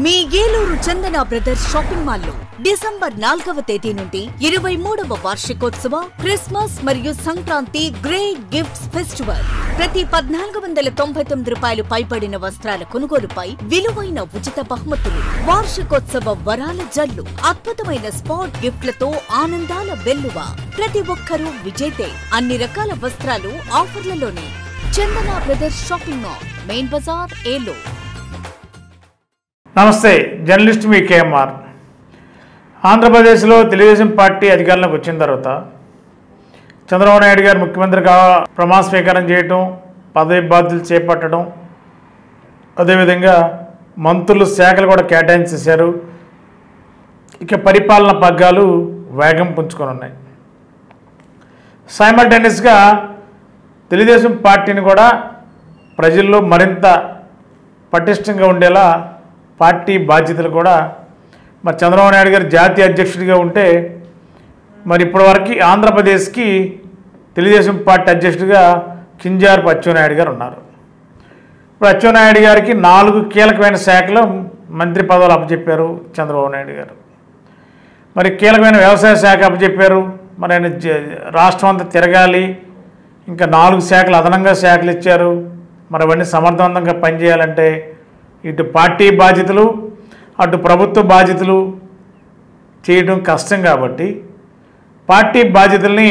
మీ ఏలూరు చందన brothers shopping mall లో December 4వ తేదీ నుండి 23వ వార్షికోత్సవ క్రిస్మస్ మరియు సంక్రాంతి గ్రేట్ గిఫ్ట్స్ ఫెస్టివల్. ప్రతి 1499 రూపాయలు పైబడిన వస్త్రాల కొనుగోలుపై విలువైన ఉచిత బహుమతులు, వార్షికోత్సవ వరాల జల్లు, అద్భుతమైన స్పాట్ గిఫ్ట్లతో ఆనందాల వెల్లువ. ప్రతి ఒక్కరూ విజేతే. అన్ని రకాల వస్త్రాలు ఆఫర్లలోనే. Chandana brothers shopping mall, main bazaar, Eluru. నమస్తే, జర్నలిస్ట్ మీ కేఎంఆర్. ఆంధ్రప్రదేశ్లో తెలుగుదేశం పార్టీ అధికారంలోకి వచ్చిన తర్వాత చంద్రబాబు నాయుడు గారు ముఖ్యమంత్రిగా ప్రమాణ స్వీకారం చేయటం, పదవి బాధ్యతలు చేపట్టడం, అదేవిధంగా మంత్రులు శాఖలు కూడా కేటాయించేశారు. ఇక పరిపాలన పగ్గాలు వేగం పుంజుకొని ఉన్నాయి. సైమల్టేనియస్గా తెలుగుదేశం పార్టీని కూడా ప్రజల్లో మరింత పటిష్టంగా ఉండేలా పార్టీ బాధ్యతలు కూడా మరి చంద్రబాబు నాయుడు గారు జాతీయ అధ్యక్షుడిగా ఉంటే, మరి ఇప్పటివరకు ఆంధ్రప్రదేశ్కి తెలుగుదేశం పార్టీ అధ్యక్షుడిగా కింజారపు అచ్చెన్నాయుడు గారు ఉన్నారు. ఇప్పుడు అచ్చెన్నాయుడు గారికి 4 కీలకమైన శాఖలు మంత్రి పదవులు అప్పచెప్పారు చంద్రబాబు నాయుడు గారు. మరి కీలకమైన వ్యవసాయ శాఖ అప్పచెప్పారు. మరి ఆయన రాష్ట్రం అంతా తిరగాలి, ఇంకా 4 శాఖలు అదనంగా శాఖలు ఇచ్చారు. మరి అవన్నీ సమర్థవంతంగా పనిచేయాలంటే ఇటు పార్టీ బాధ్యతలు అటు ప్రభుత్వ బాధ్యతలు చేయడం కష్టం కాబట్టి పార్టీ బాధ్యతల్ని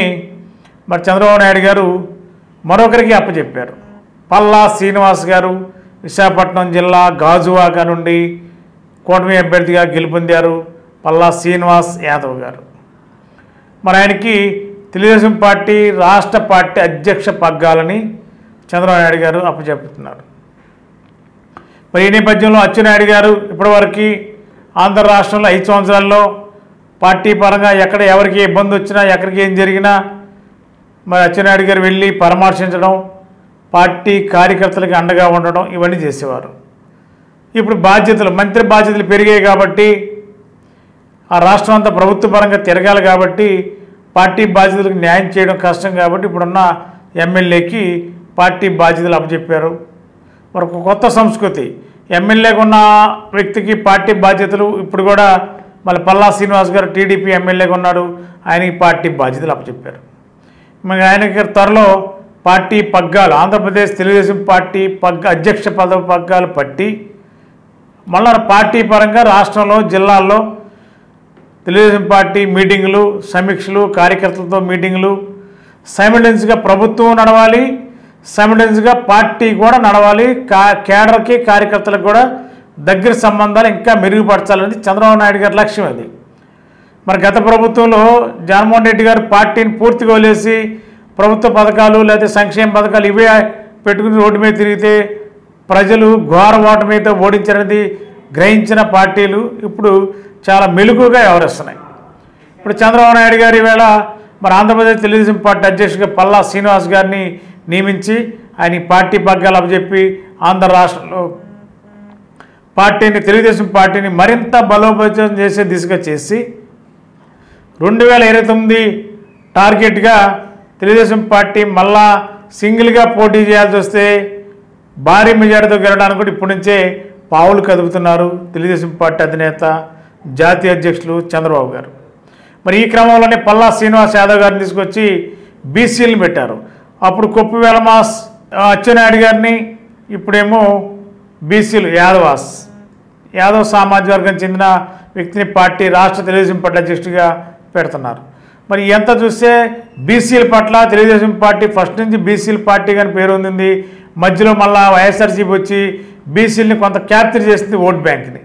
మరి చంద్రబాబు నాయుడు గారు మరొకరికి అప్పచెప్పారు. పల్లా శ్రీనివాస్ గారు విశాఖపట్నం జిల్లా గాజువాక నుండి కూటమి అభ్యర్థిగా గెలుపొందారు. పల్లా శ్రీనివాస్ యాదవ్ గారు మరి ఆయనకి తెలుగుదేశం పార్టీ రాష్ట్ర పార్టీ అధ్యక్ష పగ్గాలని చంద్రబాబు నాయుడు గారు అప్పచెప్పుతున్నారు. మరి ఈ నేపథ్యంలో అచ్చెన్నాయుడు గారు ఇప్పటివరకు ఆంధ్ర రాష్ట్రంలో 5 సంవత్సరాల్లో పార్టీ పరంగా ఎక్కడ ఎవరికి ఇబ్బంది వచ్చినా, ఎక్కడికి ఏం జరిగినా మరి అచ్చెన్నాయుడు గారు వెళ్ళి పరామర్శించడం, పార్టీ కార్యకర్తలకి అండగా ఉండడం, ఇవన్నీ చేసేవారు. ఇప్పుడు బాధ్యతలు, మంత్రి బాధ్యతలు పెరిగాయి కాబట్టి ఆ రాష్ట్రం అంతా ప్రభుత్వ పరంగా తిరగాలి కాబట్టి పార్టీ బాధ్యతలకు న్యాయం చేయడం కష్టం కాబట్టి ఇప్పుడున్న ఎమ్మెల్యేకి పార్టీ బాధ్యతలు అప్పచెప్పారు. మరి ఒక కొత్త సంస్కృతి, ఎమ్మెల్యేగా ఉన్న వ్యక్తికి పార్టీ బాధ్యతలు. ఇప్పుడు కూడా మళ్ళీ పల్లా శ్రీనివాస్ గారు టీడీపీ ఎమ్మెల్యేగా ఉన్నాడు, ఆయనకి పార్టీ బాధ్యతలు అప్పచెప్పారు. మరి ఆయనకి త్వరలో పార్టీ పగ్గాలు, ఆంధ్రప్రదేశ్ తెలుగుదేశం పార్టీ అధ్యక్ష పదవి పగ్గాలు పట్టి మళ్ళీ పార్టీ పరంగా రాష్ట్రంలో జిల్లాల్లో తెలుగుదేశం పార్టీ మీటింగులు, సమీక్షలు, కార్యకర్తలతో మీటింగులు, సైమల్టేనియస్గా ప్రభుత్వం నడవాలి, సైమల్టేనియస్గా పార్టీ కూడా నడవాలి. కేడర్కి కార్యకర్తలకు కూడా దగ్గర సంబంధాలు ఇంకా మెరుగుపరచాలని చంద్రబాబు నాయుడు గారి లక్ష్యం అది. మరి గత ప్రభుత్వంలో జగన్మోహన్ రెడ్డి గారు పార్టీని పూర్తిగా వదిలేసి ప్రభుత్వ పథకాలు లేదా సంక్షేమ పథకాలు ఇవే పెట్టుకుని రోడ్డు మీద తిరిగితే ప్రజలు ఘోర ఓటమితో ఓడించినది గ్రహించిన పార్టీలు ఇప్పుడు చాలా మెలుగుగా వ్యవహరిస్తున్నాయి. ఇప్పుడు చంద్రబాబు నాయుడు గారు ఈవేళ మరి ఆంధ్రప్రదేశ్ తెలుగుదేశం పార్టీ అధ్యక్షుడిగా పల్లా శ్రీనివాస్ గారిని నియమించి ఆయన పార్టీ పగ్గాలు అప్పచెప్పి ఆంధ్ర రాష్ట్రంలో పార్టీని, తెలుగుదేశం పార్టీని మరింత బలోపేతం చేసే దిశగా చేసి 2029 టార్గెట్గా తెలుగుదేశం పార్టీ మళ్ళా సింగిల్గా పోటీ చేయాల్సి వస్తే భారీ మెజార్టీతో గెలవడానికి కూడా ఇప్పటి నుంచే పావులు కదుపుతున్నారు తెలుగుదేశం పార్టీ అధినేత జాతీయ అధ్యక్షులు చంద్రబాబు గారు. మరి ఈ క్రమంలోనే పల్లా శ్రీనివాస్ యాదవ్ గారిని తీసుకొచ్చి బీసీలను పెట్టారు. అప్పుడు కొప్పివేలమాస్ అచ్చెన్నాయుడు గారిని, ఇప్పుడేమో బీసీలు యాదవ్ సామాజిక వర్గం చెందిన వ్యక్తిని పార్టీ రాష్ట్ర తెలుగుదేశం పార్టీ అధ్యక్షుడిగా పెడుతున్నారు. మరి ఎంత చూస్తే బీసీల పట్ల తెలుగుదేశం పార్టీ ఫస్ట్ నుంచి బీసీల పార్టీగాని పేరు ఉంది. మధ్యలో మళ్ళా వైఎస్ఆర్సీపీ వచ్చి బీసీలని కొంత క్యాప్చర్ చేసింది ఓట్ బ్యాంక్ని.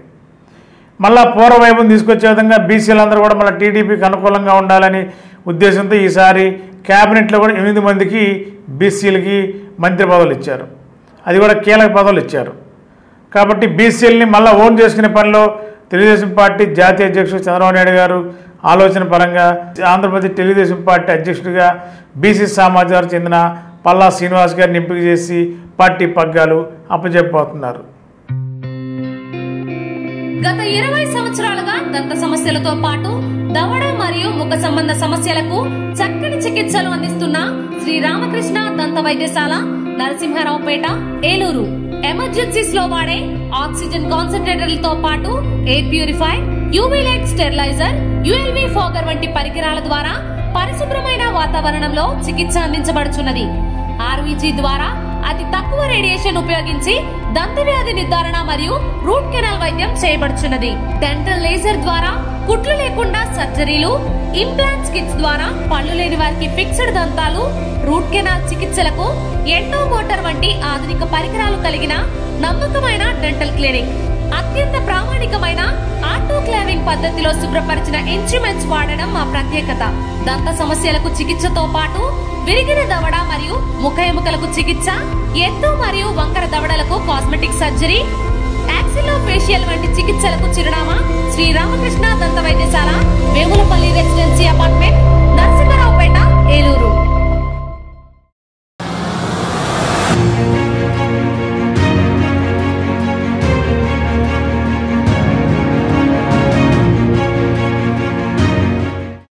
మళ్ళా పూర్వవైభవం తీసుకొచ్చే విధంగా బీసీలందరూ కూడా మళ్ళీ టీడీపీకి అనుకూలంగా ఉండాలని ఉద్దేశంతో ఈసారి క్యాబినెట్లో కూడా 8 మందికి బీసీలకి మంత్రి పదవులు ఇచ్చారు. అది కూడా కీలక పదవులు ఇచ్చారు. కాబట్టి బీసీలని మళ్ళీ ఓన్ చేసుకునే పనిలో తెలుగుదేశం పార్టీ జాతీయ అధ్యక్షుడు చంద్రబాబు నాయుడు గారు ఆలోచన పరంగా ఆంధ్రప్రదేశ్ తెలుగుదేశం పార్టీ అధ్యక్షుడిగా బీసీ సామాజిక చెందిన పల్లా శ్రీనివాస్ గారిని ఎంపిక చేసి పార్టీ పగ్గాలు అప్పచెప్పబోతున్నారు. గత 20 సంవత్సరాలుగా దంత సమస్యలతో పాటు దవడ మరియు ముఖ సంబంధ సమస్యలకు చక్కని చికిత్సలు అందిస్తున్న శ్రీ రామకృష్ణ దంత వైద్యశాల, నరసింహారావుపేట, ఏలూరు. ఎమర్జెన్సీస్ లో వాడే ఆక్సిజన్ కాన్సంట్రేటర్లతో పాటు air purifier, UV light steriliser, ULV fogger వంటి పరికరాల ద్వారా పరిశుభ్రమైన వాతావరణంలో చికిత్స అందించబడుచున్నది. ఆర్వీజీ ద్వారా అతి తక్కువ రేడియేషన్ ఉపయోగించి దంతవ్యాధి నిర్ధారణ మరియు రూట్ కెనాల్ వైద్యం చేయబడుచున్నది. డెంటల్ లేజర్ ద్వారా కుట్లు లేకుండా సర్జరీలు, ఇంప్లాంట్స్ కిట్స్ ద్వారా పళ్ళు లేని వారికి ఫిక్స్డ్ దంతాలు, రూట్ కెనాల్ చికిత్సలకు ఎండో మోటార్ వంటి ఆధునిక పరికరాలు కలిగిన నమ్మకమైన డెంటల్ క్లినిక్. అత్యంత ప్రామాణికమైన ఆటోక్లావింగ్ పద్ధతిలో శుభ్రపరిచిన ఇన్స్ట్రుమెంట్స్ వాడడం మా ప్రత్యేకత. దంత సమస్యలకు చికిత్సతో పాటు విరిగిన దవడ మరియు ముఖ ఎముకలకు చికిత్స, ఎత్తు మరియు వంకర దవడలకు కాస్మెటిక్ సర్జరీ, యాక్సిలోఫేషియల్ వంటి చికిత్సలకు చిరునామా శ్రీ రామకృష్ణ దంత వైద్యశాల,